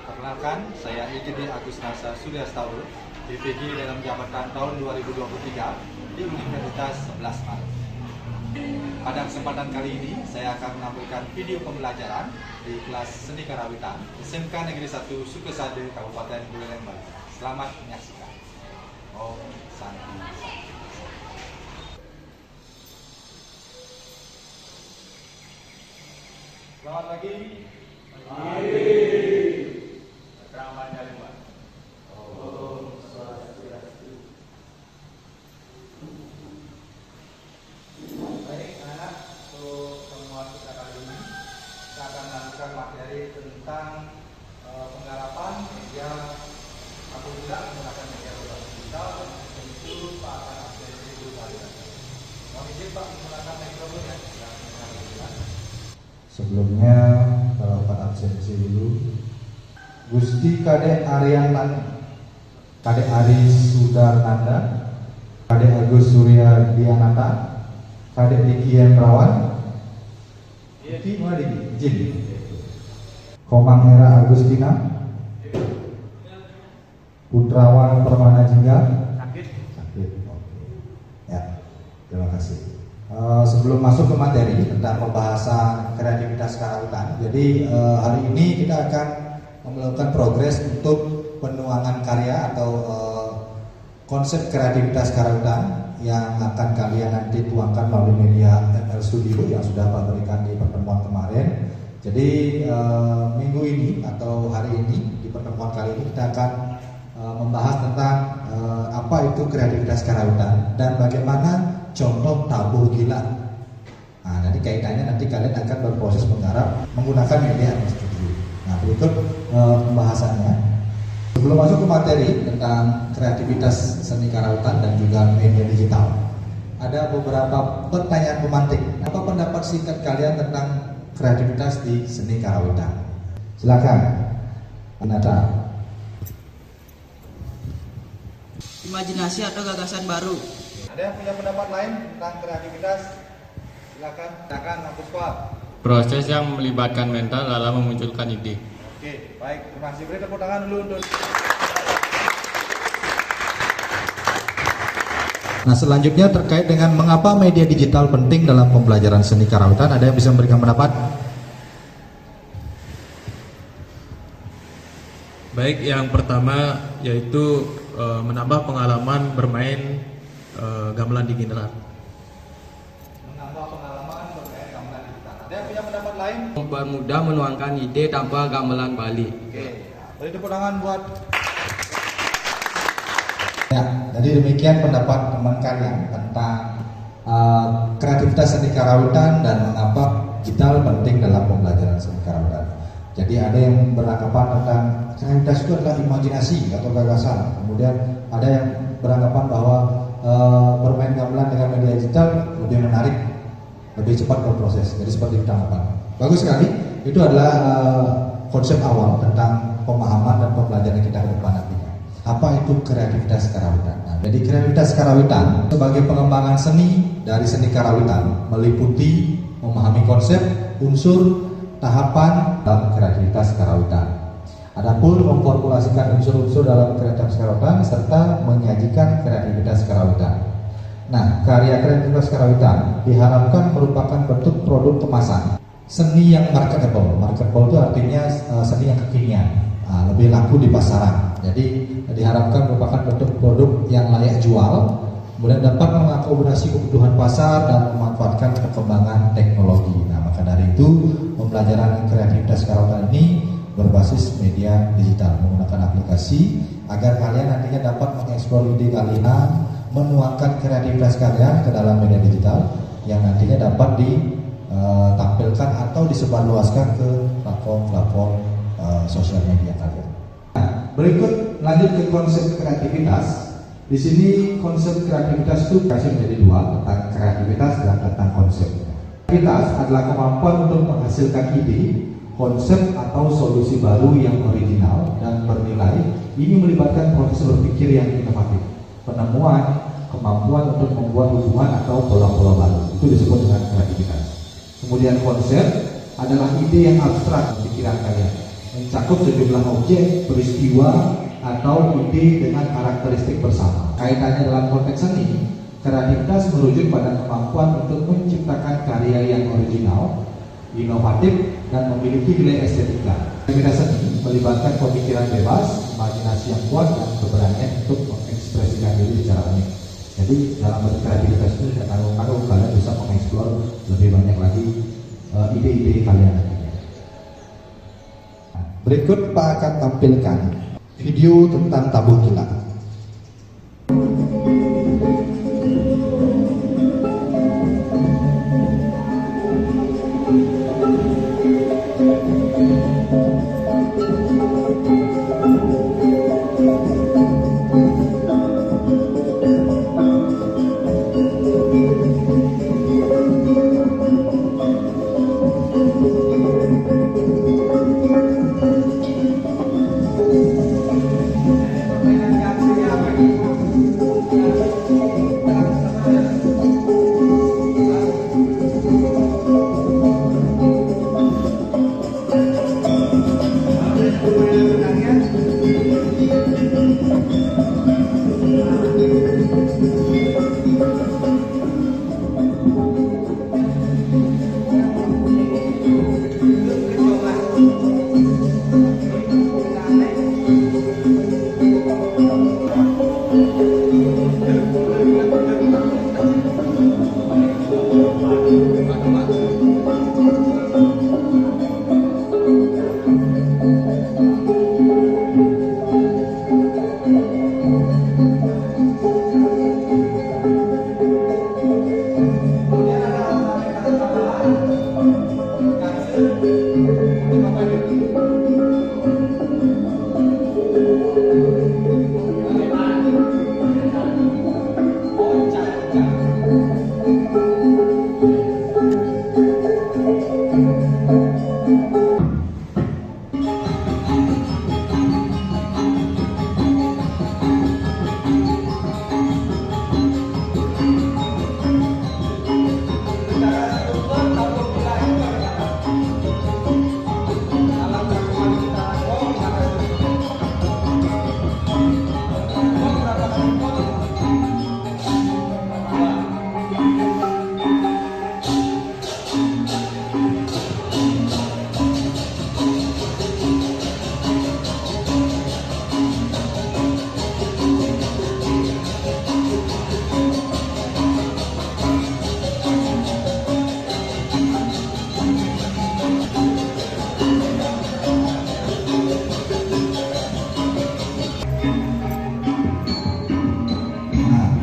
Perkenalkan, saya IGD Agusnasa Suryastaur, DPG dalam jabatan tahun 2023 di Universitas 11 Maret. Pada kesempatan kali ini, saya akan menampilkan video pembelajaran di kelas Seni Karawitan SMK Negeri 1 Sukesade, Kabupaten Buleleng, Bali. Selamat menyaksikan. Om Santi. Selamat pagi. Materi tentang penggarapan media apabila menggunakan media digital tentu Pak akan absensi dulu kali. Mohon izin Pak menggunakan mikrofon ya. Sebelumnya kalau Pak absensi dulu, Gusti Kadek Ariantani, Kadek Ari Sudarnanda, Kadek Agus Surya Dianata, Kadek Diki Hendrawan, Diki mana Diki? Izin. Komang Hera Agustina, Putrawan Permana Jingga. Sakit. Oke. Ya, terima kasih. Sebelum masuk ke materi tentang pembahasan kreativitas karawitan, jadi hari ini kita akan melakukan progres untuk penuangan karya atau konsep kreativitas karawitan yang akan kalian nanti tuangkan melalui media ML Studio yang sudah Pak berikan di pertemuan kemarin. Jadi minggu ini atau hari ini di pertemuan kali ini kita akan membahas tentang apa itu kreativitas karawitan dan bagaimana contoh tabuh gila. Nah, nanti kaitannya nanti kalian akan berproses menggarap menggunakan media studio. Nah, berikut pembahasannya. Sebelum masuk ke materi tentang kreativitas seni karawitan dan juga media digital, ada beberapa pertanyaan pemantik. Apa pendapat singkat kalian tentang kreativitas di seni karawitan? Silakan, Anata. Imajinasi atau gagasan baru. Ada yang punya pendapat lain tentang kreativitas? Silakan, Mas Puspa. Proses yang melibatkan mental dalam memunculkan ide. Oke, baik. Terima kasih. Beri tepuk tangan dulu untuk. Nah, selanjutnya terkait dengan mengapa media digital penting dalam pembelajaran seni karawitan, ada yang bisa memberikan pendapat? Baik, yang pertama yaitu menambah pengalaman bermain gamelan digital. Menambah pengalaman bermain gamelan digital. Ada yang punya pendapat lain? Mempermudah menuangkan ide tanpa gamelan Bali. Oke, beri tepuk tangan buat. Ya, jadi demikian pendapat teman kalian tentang kreativitas seni karawitan dan mengapa digital penting dalam pembelajaran seni karawitan. Jadi ada yang beranggapan tentang kreativitas itu adalah imajinasi atau gagasan. Kemudian ada yang beranggapan bahwa bermain gamelan dengan media digital lebih menarik, lebih cepat berproses. Jadi seperti itu tanggapan. Bagus sekali. Itu adalah konsep awal tentang pemahaman dan pembelajaran kita ke depan nanti. Apa itu kreativitas karawitan? Nah, jadi kreativitas karawitan sebagai pengembangan seni dari seni karawitan meliputi memahami konsep, unsur, tahapan dalam kreativitas karawitan. Adapun memformulasikan unsur-unsur dalam kreativitas karawitan serta menyajikan kreativitas karawitan. Nah, karya kreativitas karawitan diharapkan merupakan bentuk produk kemasan seni yang marketable. Marketable itu artinya seni yang kekinian, lebih laku di pasaran. Jadi diharapkan merupakan bentuk produk yang layak jual, kemudian dapat mengakomodasi kebutuhan pasar dan memanfaatkan perkembangan teknologi. Nah, maka Maka dari itu, pembelajaran kreativitas kekarautan ini berbasis media digital, menggunakan aplikasi agar kalian nantinya dapat mengeksplor ide kalian, menuangkan kreativitas kalian ke dalam media digital yang nantinya dapat ditampilkan atau disebarluaskan ke platform-platform sosial media kalian. Nah, berikut lanjut ke konsep kreativitas. Di sini konsep kreativitas itu dikasih menjadi dua, tentang kreativitas dan tentang konsep. Kreativitas adalah kemampuan untuk menghasilkan ide, konsep atau solusi baru yang original dan bernilai. Ini melibatkan proses berpikir yang inovatif, penemuan, kemampuan untuk membuat hubungan atau pola-pola baru. Itu disebut dengan kreativitas. Kemudian konsep adalah ide yang abstrak di pikiran kalian, mencakup sejumlah objek, peristiwa, atau ide dengan karakteristik bersama. Kaitannya dalam konteks seni, kreativitas merujuk pada kemampuan untuk menciptakan karya yang original, inovatif, dan memiliki nilai estetika. Kreativitas seni melibatkan pemikiran bebas, imajinasi yang kuat, dan keberanian untuk mengekspresikan diri secara unik. Jadi dalam kreativitas itu saya tahu kalian bisa mengeksplor lebih banyak lagi ide-ide kalian nantinya. Berikut Pak akan tampilkan video tentang tabung kilat.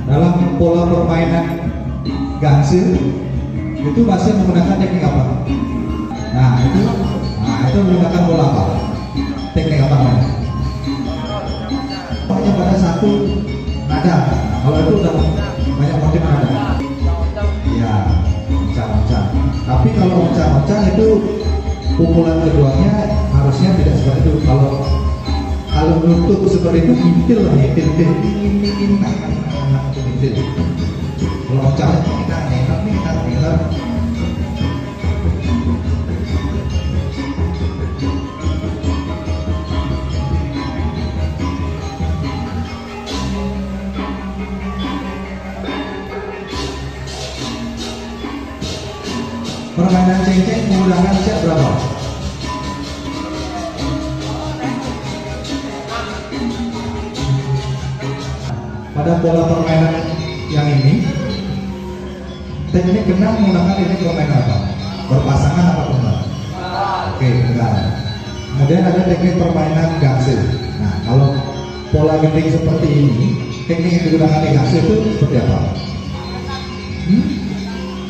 Dalam pola permainan gangse itu masih menggunakan teknik apa? Itu menggunakan pola apa? Teknik apa namanya? Hanya pada satu nada. Kalau itu udah banyak motif nada. Iya, oncang-oncang. Tapi kalau oncang-oncang itu pukulan keduanya harusnya tidak seperti itu. Kalau nutup seperti itu intil. Kalau oncangnya kita. Permainan cengceng menggunakan set berapa? Pada pola permainan yang ini, teknik genang menggunakan teknik permainan apa? Berpasangan apa tunggal? Oke, tunggal. Kemudian ada teknik permainan gangse. Nah, kalau pola gending seperti ini, teknik yang digunakan di gangse itu seperti apa?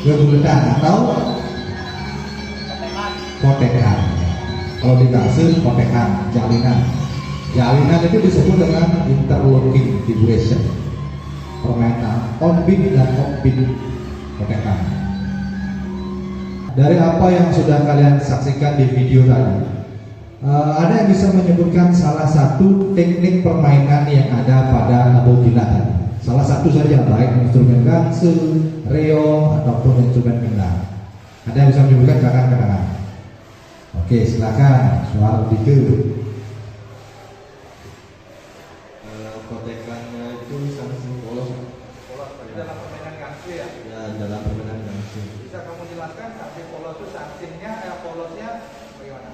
Geguletan atau kotekan. Kalau di gangse kotekan, jalinan. Jalinan itu disebut dengan interlocking vibration. Permainan on beat dan off beat kotekan. Dari apa yang sudah kalian saksikan di video tadi, ada yang bisa menyebutkan salah satu teknik permainan yang ada pada abogila tadi? Salah satu saja, baik instrumen gangse, reog, ataupun instrumen gendang. Ada yang bisa menyebutkan kakak-kakak? Oke, silakan. Suara tiga. Kotekannya itu sangsing polos. Polos berarti dalam permainan gangse ya. Ya, dalam permainan gangse. Bisa kamu jelaskan sangsing polos itu sangsingnya, polosnya bagaimana?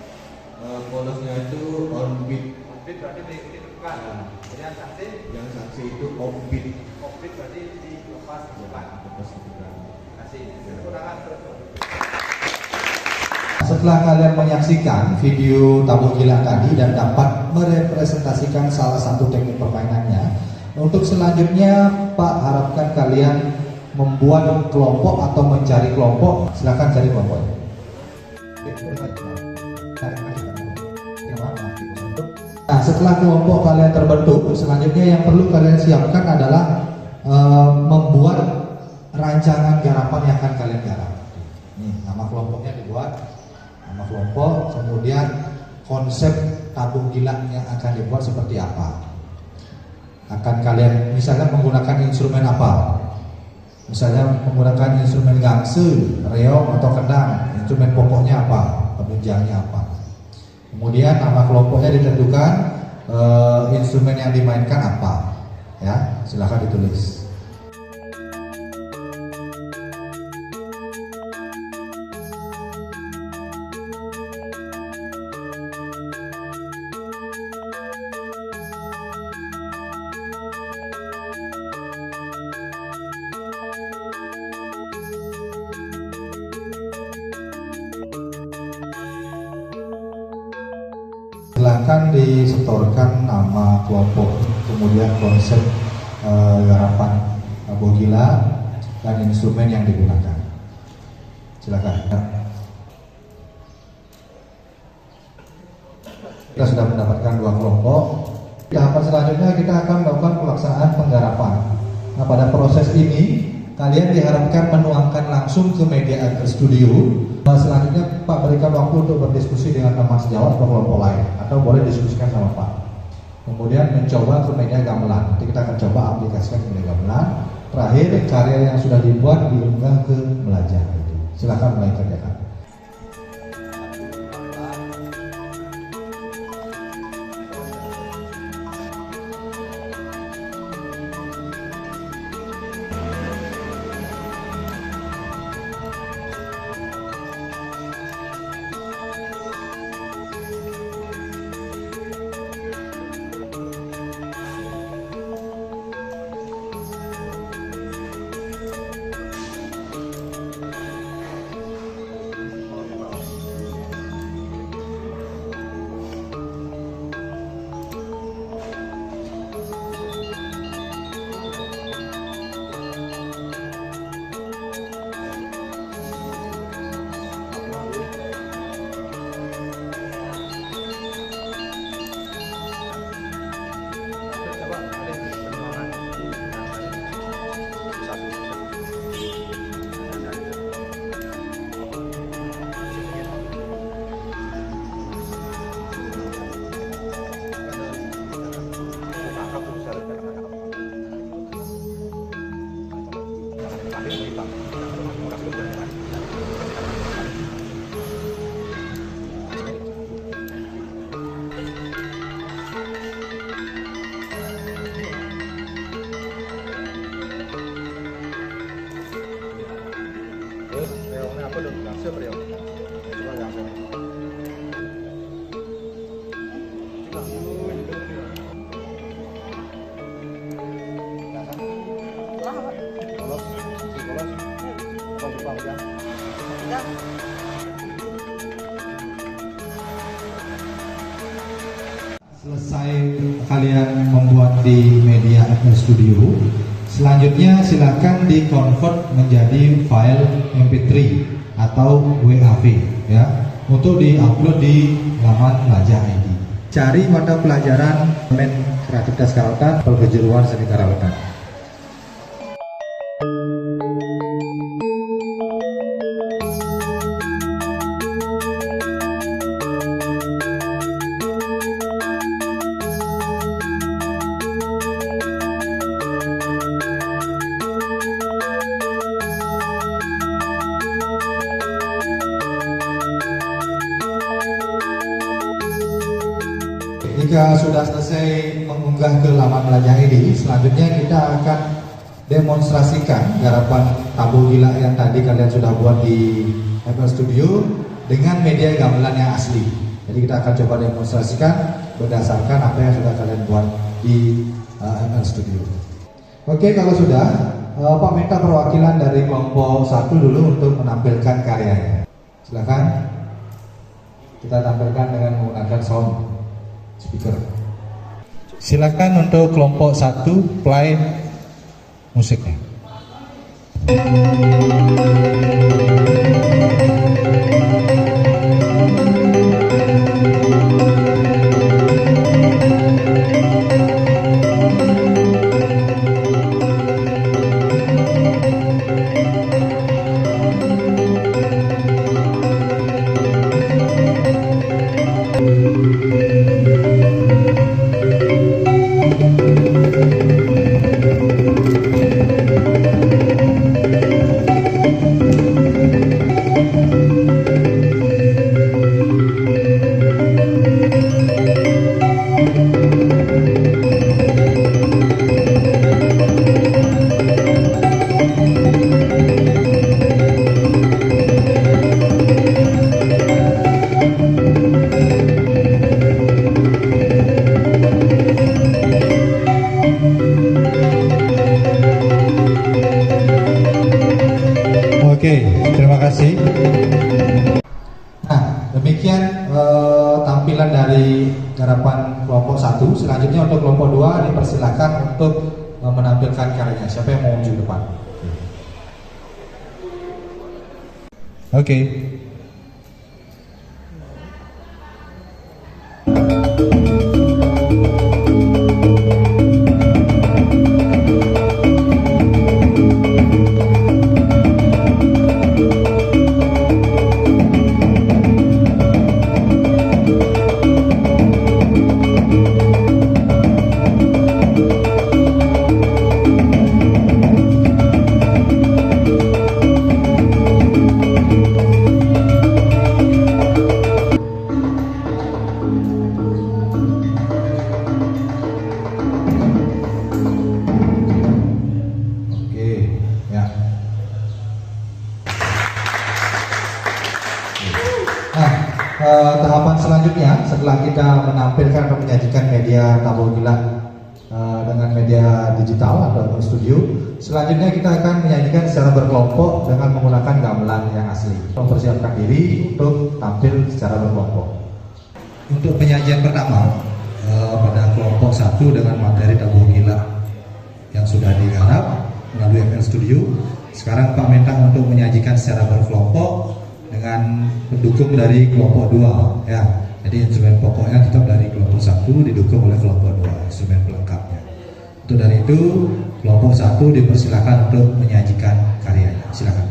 Polosnya itu on beat. Offbeat berarti mengikuti tepukan. Kemudian sangsing, Yang sanksi itu off beat. offbeat berarti dilepas tepukan. Lepas tepukan. Kasih kekurangan terus. Setelah kalian menyaksikan video tabung gila tadi dan dapat merepresentasikan salah satu teknik permainannya, untuk selanjutnya Pak harapkan kalian membuat kelompok atau mencari kelompok. Silakan cari kelompok. Nah, setelah kelompok kalian terbentuk, selanjutnya yang perlu kalian siapkan adalah membuat rancangan garapan yang akan kalian garap. Nih, nama kelompoknya dibuat. Nama kelompok, kemudian konsep tabung gila yang akan dibuat seperti apa. Akan kalian misalnya menggunakan instrumen apa? Misalnya menggunakan instrumen gangse, reog atau kendang. Instrumen pokoknya apa? Penunjangnya apa? Kemudian nama kelompoknya ditentukan, instrumen yang dimainkan apa. Ya, silakan ditulis. Silakan disetorkan nama kelompok, kemudian konsep garapan abogila dan instrumen yang digunakan. Silakan. Kita sudah mendapatkan 2 kelompok. Tahapan selanjutnya kita akan melakukan pelaksanaan penggarapan. Nah, pada proses ini kalian diharapkan menuangkan langsung ke media Agar Studio. Selanjutnya Pak berikan waktu untuk berdiskusi dengan teman sejawat atau kelompok lain, atau boleh diskusikan sama Pak. Kemudian mencoba ke media gamelan. Nanti kita akan coba aplikasikan ke media gamelan. Terakhir karya yang sudah dibuat diunggah ke Belajar. Silakan mulai kerjakan. Selesai kalian membuat di Media FL Studio, selanjutnya silakan di-convert menjadi file MP3 atau WAV ya, untuk di-upload di laman Pelajar ID. Cari mata pelajaran Elemen Kreativitas Karawitan, Kejuruan Seni Karawitan. Jika sudah selesai mengunggah ke laman Pelajar ID, selanjutnya kita akan demonstrasikan garapan Tabu Gila yang tadi kalian sudah buat di FL Studio dengan media gamelan yang asli. Jadi kita akan coba demonstrasikan berdasarkan apa yang sudah kalian buat di FL Studio. Oke, kalau sudah, Pak minta perwakilan dari kelompok 1 dulu untuk menampilkan karyanya. Silakan. Kita tampilkan dengan menggunakan sound speaker. Silakan untuk kelompok 1 play musiknya. Oke, terima kasih. Nah, demikian tampilan dari garapan kelompok 1. Selanjutnya untuk kelompok 2 dipersilakan untuk menampilkan karyanya. Siapa yang mau maju depan? Oke. Tahapan selanjutnya setelah kita menampilkan atau menyajikan media Tabu Gila dengan media digital atau studio, selanjutnya kita akan menyajikan secara berkelompok dengan menggunakan gamelan yang asli. Mempersiapkan diri untuk tampil secara berkelompok. Untuk penyajian pertama pada kelompok 1 dengan materi Tabu Gila yang sudah digarap melalui FL Studio, sekarang Pak Mentang untuk menyajikan secara berkelompok dengan pendukung dari kelompok 2 ya. Jadi instrumen pokoknya tetap dari kelompok 1 didukung oleh kelompok 2 instrumen pelengkapnya. Untuk dari itu kelompok 1 dipersilakan untuk menyajikan karyanya. Silakan.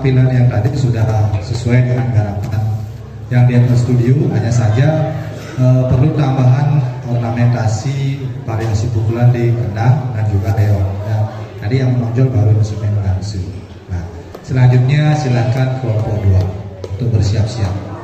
tampilan yang tadi sudah sesuai dengan garapan yang di FL Studio, hanya saja perlu tambahan ornamentasi variasi pukulan di kendang dan juga reog. Ya, tadi yang menonjol baru instrumen gansu. Nah, selanjutnya silakan kelompok 2 untuk bersiap-siap.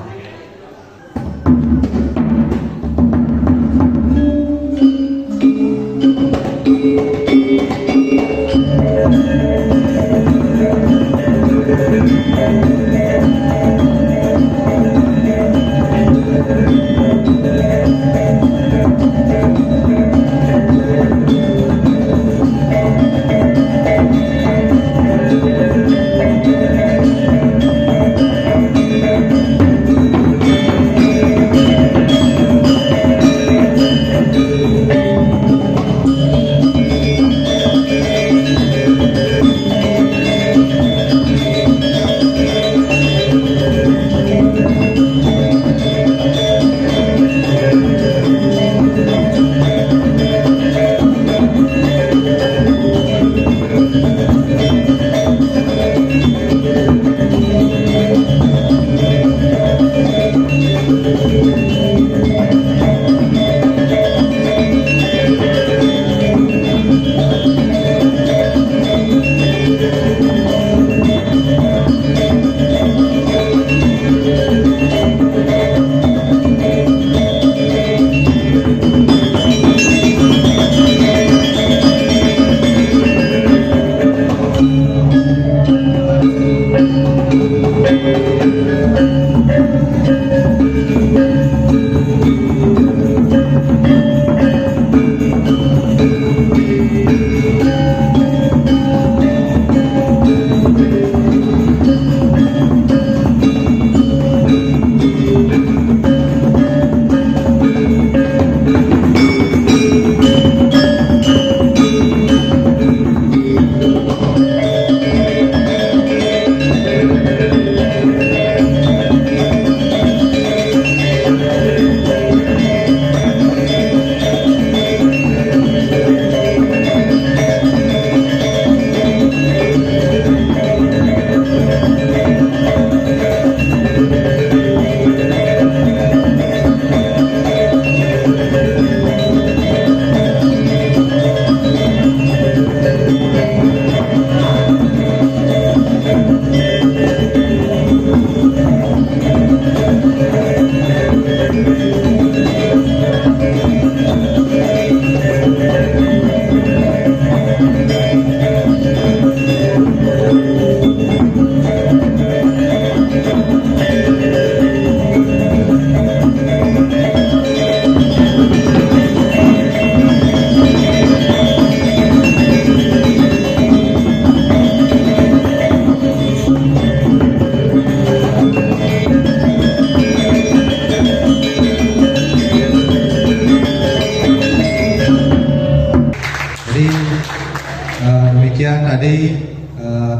Demikian tadi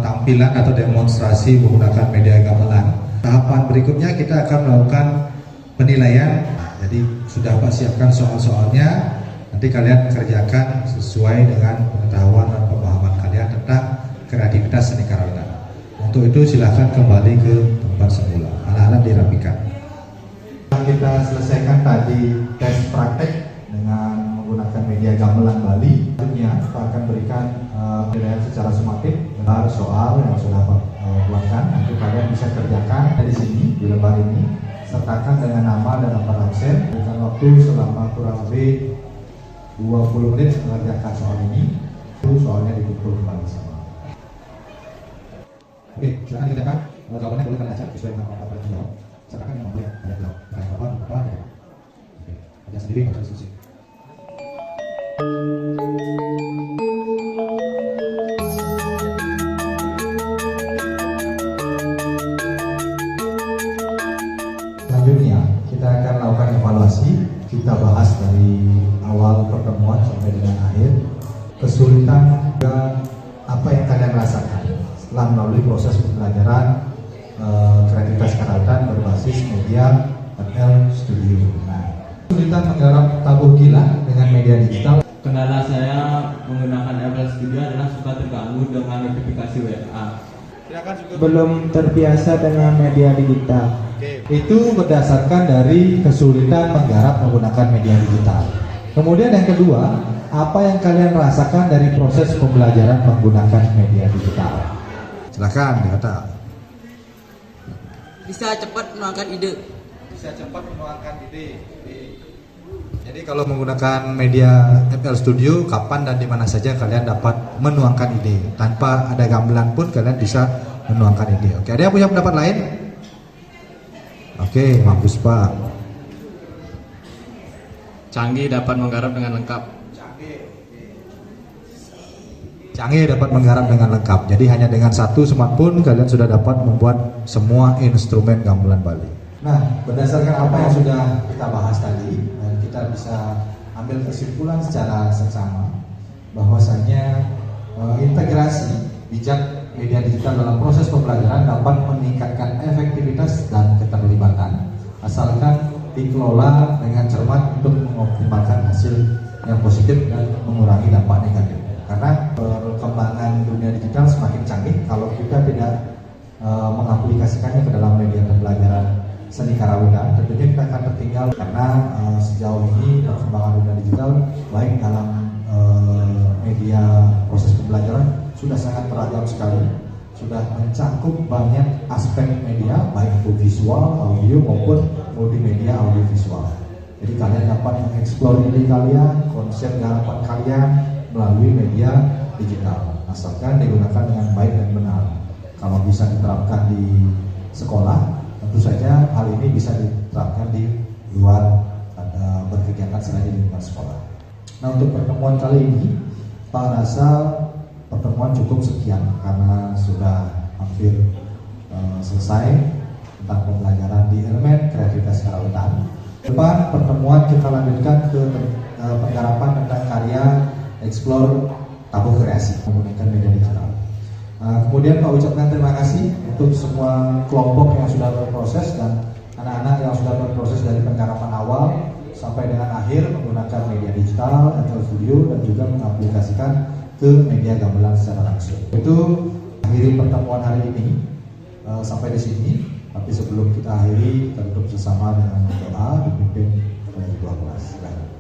tampilan atau demonstrasi menggunakan media gamelan. Tahapan berikutnya kita akan melakukan penilaian. Jadi sudah Pak siapkan soal-soalnya. Nanti kalian kerjakan sesuai dengan pengetahuan dan pemahaman kalian tentang kreativitas seni karawitan. Untuk itu silakan kembali ke tempat semula. Alat-alat dirapikan. Kita selesaikan tadi tes praktek dengan menggunakan media gamelan Bali. Selanjutnya kita akan berikan penilaian secara sumatif dengan soal yang sudah buatkan. Nanti kalian bisa kerjakan di sini di lembar ini, sertakan dengan nama dan nomor absen. Berikan waktu selama kurang lebih 20 menit mengerjakan soal ini. Itu soalnya dikumpul kembali sama. Oke, silakan dikerjakan. Jawabannya boleh kalian acak sesuai dengan apa yang dijawab. Sertakan yang boleh kalian jawab. Apa ya? Oke, kerja sendiri nggak usah diskusi. Selanjutnya kita akan melakukan evaluasi. Kita bahas dari awal pertemuan sampai dengan akhir kesulitan dan apa yang kalian rasakan setelah melalui proses pembelajaran kreativitas karawitan berbasis media FL Studio. Nah, kesulitan menggarap tabuh gila dengan media digital. Kendala saya menggunakan FL Studio adalah suka terganggu dengan notifikasi WA. Silakan juga. belum terbiasa dengan media digital. Oke. Itu berdasarkan dari kesulitan menggarap menggunakan media digital. Kemudian yang kedua, apa yang kalian rasakan dari proses pembelajaran menggunakan media digital? Silakan dikata. Bisa cepat menuangkan ide. Bisa cepat menuangkan ide. Jadi kalau menggunakan media FL Studio, kapan dan di mana saja kalian dapat menuangkan ide. Tanpa ada gamelan pun kalian bisa menuangkan ide. Oke, ada yang punya pendapat lain? Oke, bagus Pak. Canggih dapat menggarap dengan lengkap. Canggih dapat menggarap dengan lengkap. Jadi hanya dengan satu smartphone kalian sudah dapat membuat semua instrumen gamelan Bali. Nah, berdasarkan apa yang sudah kita bahas tadi, dan kita bisa ambil kesimpulan secara seksama bahwasanya integrasi bijak media digital dalam proses pembelajaran dapat meningkatkan efektivitas dan keterlibatan asalkan dikelola dengan cermat untuk mengoptimalkan hasil yang positif dan mengurangi dampak negatif. Karena perkembangan dunia digital semakin canggih, kalau kita tidak mengaplikasikannya ke dalam media pembelajaran seni karawitan, tentunya kita akan tertinggal karena sejauh ini perkembangan dunia digital baik dalam media proses pembelajaran sudah sangat beragam sekali, sudah mencakup banyak aspek media baik itu visual, audio maupun multimedia audio visual. Jadi kalian dapat mengeksplor ide kalian, konsep garapan kalian melalui media digital asalkan digunakan dengan baik dan benar. Kalau bisa diterapkan di sekolah, tentu saja hal ini bisa diterapkan di luar berkegiatan selain di lingkungan sekolah. Nah, untuk pertemuan kali ini Pak rasa pertemuan cukup sekian karena sudah hampir selesai tentang pembelajaran di elemen kreativitas karawitan. Depan pertemuan kita lanjutkan ke penggarapan tentang karya Explore Tabuh Kreasi menggunakan media digital. Kemudian Pak ucapkan terima kasih untuk semua kelompok yang sudah berproses dan anak-anak yang sudah berproses dari penggarapan awal sampai dengan akhir menggunakan media digital, FL Studio dan juga mengaplikasikan ke media gamelan secara langsung. Itu akhiri pertemuan hari ini sampai di sini. Tapi sebelum kita akhiri, kita tutup bersama dengan doa dipimpin oleh Ketua Kelas. Silakan.